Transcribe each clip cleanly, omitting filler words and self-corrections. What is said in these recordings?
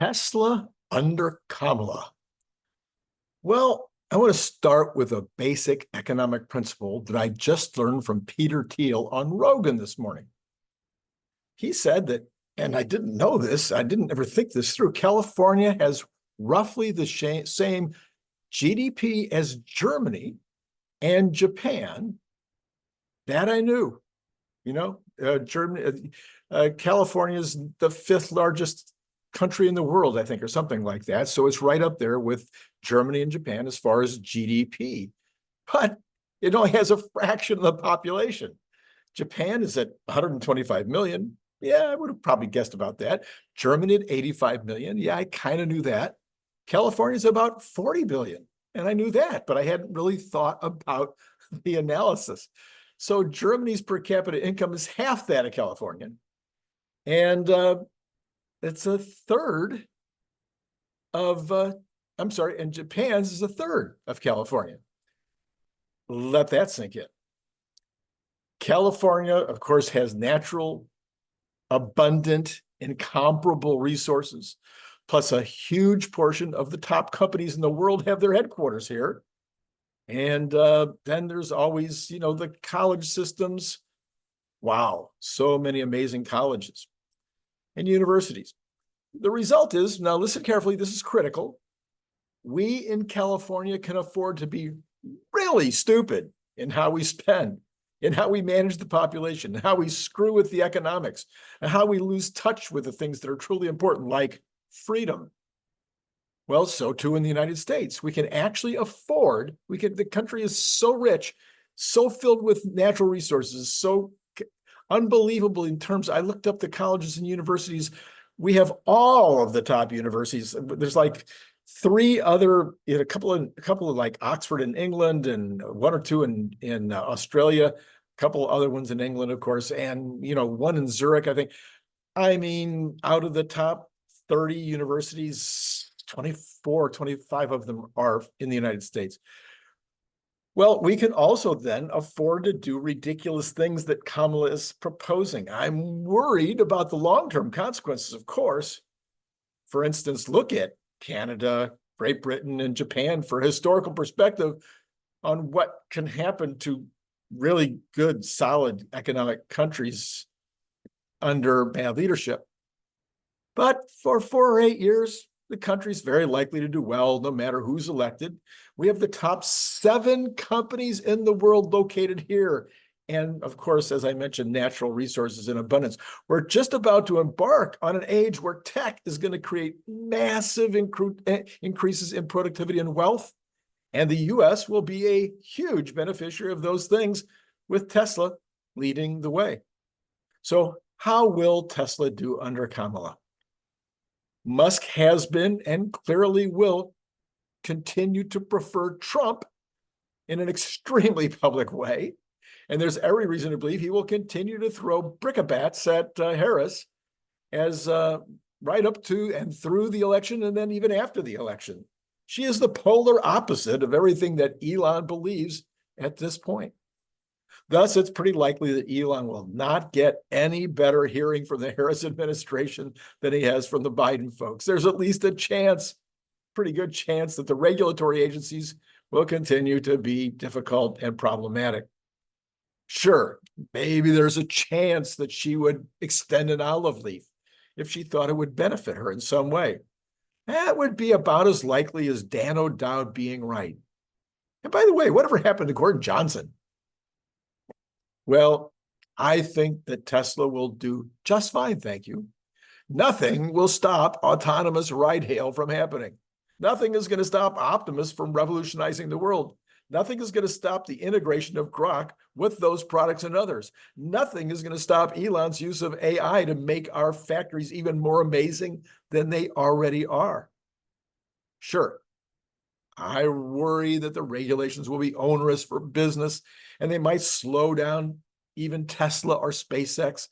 Tesla under Kamala. Well, I want to start with a basic economic principle that I just learned from Peter Thiel on Rogan this morning. He said that, and I didn't know this, I didn't ever think this through, California has roughly the same GDP as Germany and Japan. That I knew. California is the fifth largest country in the world, I think, or something like that. So it's right up there with Germany and Japan as far as GDP. But it only has a fraction of the population. Japan is at 125 million. Yeah, I would have probably guessed about that. Germany at 85 million. Yeah, I kind of knew that. California is about 40 billion. And I knew that, but I hadn't really thought about the analysis. So Germany's per capita income is half that of California. And it's a third of, and Japan's is a third of California. Let that sink in. California, of course, has natural, abundant, incomparable resources, plus a huge portion of the top companies in the world have their headquarters here. And then there's always, the college systems. Wow, so many amazing colleges and universities. The result is, now listen carefully, this is critical. We in California can afford to be really stupid in how we spend, in how we manage the population, how we screw with the economics, and how we lose touch with the things that are truly important, like freedom. Well, so too in the United States. We can actually afford, the country is so rich, so filled with natural resources, so unbelievable in terms, I looked up the colleges and universities. We have all of the top universities. There's like three other, a couple of like Oxford in England and one or two in Australia, a couple other ones in England, of course, and one in Zurich, I think. I mean, out of the top 30 universities, 24, 25 of them are in the United States. Well, we can also then afford to do ridiculous things that Kamala is proposing. I'm worried about the long-term consequences, of course. For instance, look at Canada, Great Britain, and Japan for historical perspective on what can happen to really good, solid economic countries under bad leadership. But for 4 or 8 years, the country's very likely to do well, no matter who's elected. We have the top 7 companies in the world located here. And of course, as I mentioned, natural resources in abundance. We're just about to embark on an age where tech is going to create massive increases in productivity and wealth. And the US will be a huge beneficiary of those things, with Tesla leading the way. So how will Tesla do under Kamala? Musk has been and clearly will continue to prefer Trump in an extremely public way. And there's every reason to believe he will continue to throw brickbats at Harris as right up to and through the election, and then even after the election. She is the polar opposite of everything that Elon believes at this point. Thus, it's pretty likely that Elon will not get any better hearing from the Harris administration than he has from the Biden folks. There's at least a chance, pretty good chance, that the regulatory agencies will continue to be difficult and problematic. Sure, maybe there's a chance that she would extend an olive leaf if she thought it would benefit her in some way. That would be about as likely as Dan O'Dowd being right. And by the way, whatever happened to Gordon Johnson? Well, I think that Tesla will do just fine, thank you. Nothing will stop autonomous ride-hail from happening. Nothing is going to stop Optimus from revolutionizing the world. Nothing is going to stop the integration of Grok with those products and others. Nothing is going to stop Elon's use of AI to make our factories even more amazing than they already are. Sure, I worry that the regulations will be onerous for business, and they might slow down even Tesla or SpaceX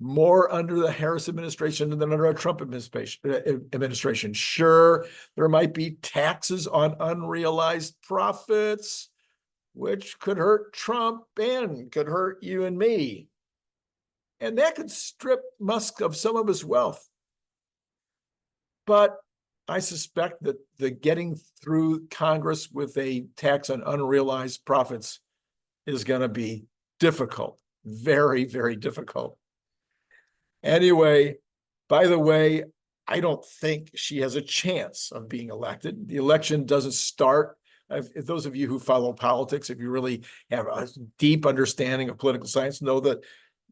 more under the Harris administration than under a Trump administration. Sure, there might be taxes on unrealized profits, which could hurt Trump and could hurt you and me. And that could strip Musk of some of his wealth. But I suspect that the getting through Congress with a tax on unrealized profits is going to be difficult, very, very difficult. Anyway, by the way, I don't think she has a chance of being elected. The election doesn't start. If those of you who follow politics, if you really have a deep understanding of political science, know that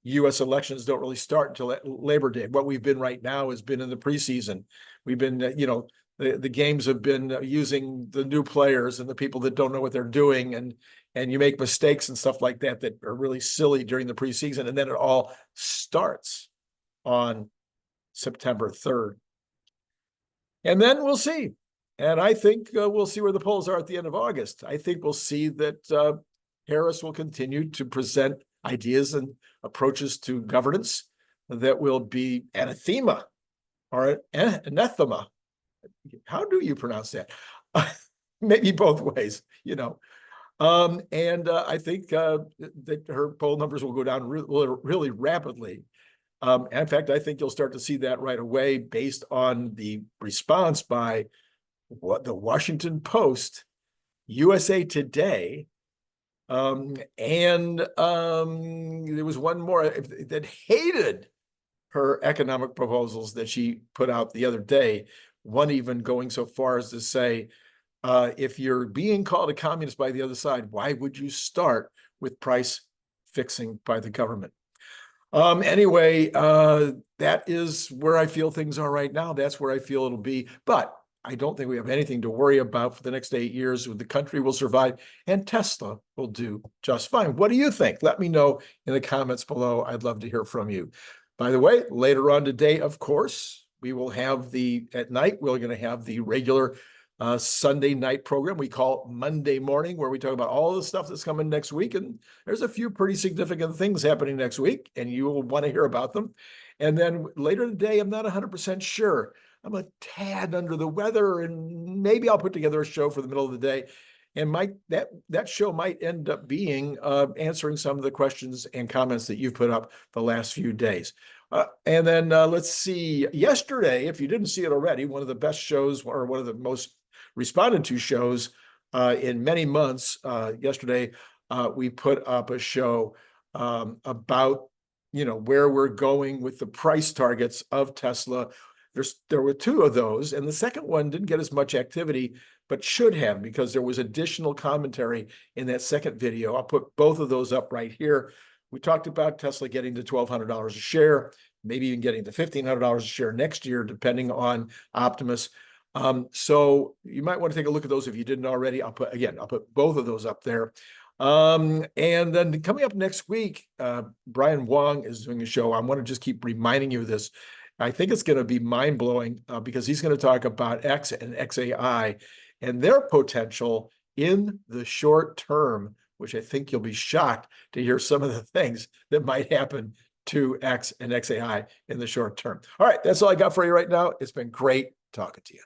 U.S. elections don't really start until Labor Day. What we've been right now has been in the preseason. We've been, the games have been using the new players and the people that don't know what they're doing, and you make mistakes and stuff like that that are really silly during the preseason, and then it all starts on September 3rd. And then we'll see. And I think we'll see where the polls are at the end of August. I think we'll see that Harris will continue to present ideas and approaches to governance that will be anathema or anathema. How do you pronounce that? Maybe both ways, I think that her poll numbers will go down really rapidly. In fact, I think you'll start to see that right away based on the response by the Washington Post, USA Today, and there was one more that hated her economic proposals that she put out the other day. One even going so far as to say, if you're being called a communist by the other side, why would you start with price fixing by the government? Anyway, that is where I feel things are right now. That's where I feel it'll be. But I don't think we have anything to worry about for the next 8 years. The country will survive, and Tesla will do just fine. What do you think? Let me know in the comments below. I'd love to hear from you. By the way, later on today, of course, we will have at night, we're going to have the regular Sunday night program we call Monday Morning, where we talk about all the stuff that's coming next week. And there's a few pretty significant things happening next week, and you will want to hear about them. And then later today, I'm not 100% sure. I'm a tad under the weather, and maybe I'll put together a show for the middle of the day. And that show might end up being answering some of the questions and comments that you've put up the last few days. And then let's see, yesterday, if you didn't see it already, one of the best shows, or one of the most responded to shows in many months, yesterday, we put up a show about, where we're going with the price targets of Tesla. There were 2 of those, and the second one didn't get as much activity, but should have, because there was additional commentary in that second video. I'll put both of those up right here. We talked about Tesla getting to $1,200 a share, maybe even getting to $1,500 a share next year, depending on Optimus. So you might want to take a look at those if you didn't already. I'll put both of those up there. And then coming up next week, Brian Wong is doing a show. I want to just keep reminding you of this. I think it's going to be mind-blowing because he's going to talk about X and XAI and their potential in the short term, which I think you'll be shocked to hear some of the things that might happen to X and XAI in the short term. All right, that's all I got for you right now. It's been great talking to you.